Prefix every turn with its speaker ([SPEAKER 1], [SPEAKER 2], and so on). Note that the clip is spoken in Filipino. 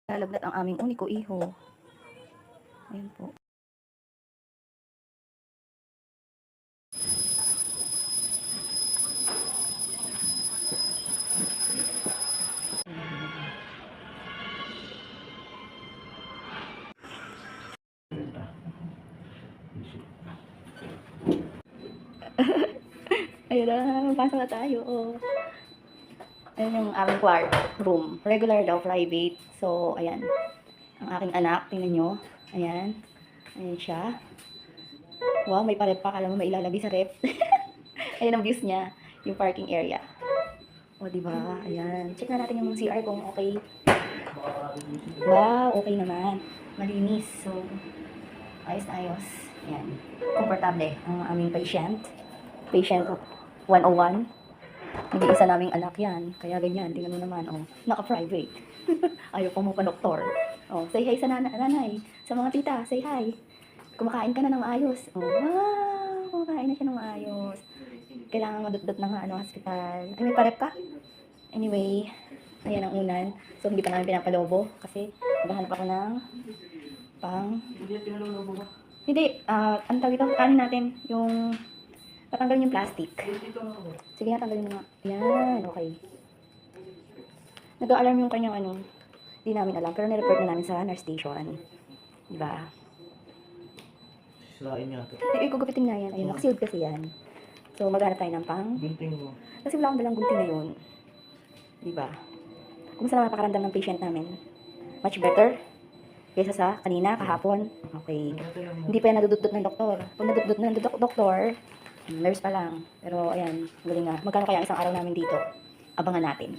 [SPEAKER 1] Lalaglat ang aming uniko iho. Ayan po. Ayun na, pasok na tayo. Ayan yung aming room. Regular daw, private. So, ayan. Ang aking anak, tingnan nyo. Ayan. Ayan siya. Wow, may parep pa. Kala mo may ilalagay sa rep. Ayan ang views niya. Yung parking area. O, diba? Ayan. Check na natin yung CR kung okay. Wow, okay naman. Malinis. So, ayos na ayos. Ayan. Komportable ang aming patient. Patient 101. Nag-iisa naming anak yan. Kaya ganyan. Tingnan mo naman. Oh, naka-private. Ayaw pa mo pa doktor. Oh, say hi sa nanay. Sa mga tita, say hi. Kumakain ka na ng maayos. Oh, wow. Kumakain na siya ng maayos. Kailangan madudot ng hospital. Ay, may parep ka? Anyway, ayan ang unan. So, hindi pa namin pinapalobo. Kasi, maghahanap ako ng pang...
[SPEAKER 2] Hindi pinalolobo ba?
[SPEAKER 1] Hindi. Ang tawag ito, kanin natin yung... Patanggalin yung plastic. Sige nga, tanggalin mo nga. Yan, okay. Nag-alarm yung kanyang ano. Hindi namin alam. Pero nireport na namin sa nurse station. Diba?
[SPEAKER 2] Sisirain niya ito.
[SPEAKER 1] Igugupitin nga yan. Ayun, nakasealed kasi yan. So, maghanap tayo ng pang.
[SPEAKER 2] Gunting mo.
[SPEAKER 1] Kasi wala akong dalang gunting ngayon. Diba? Kumusta naman napakaramdam ng patient namin? Much better? Kaysa sa kanina, kahapon. Okay. Hindi pa yan nadududot ng doktor. Pag nadududot na ng doktor, nurse pa lang. Pero, ayan, galing nga. Magkano kaya isang araw namin dito? Abangan natin.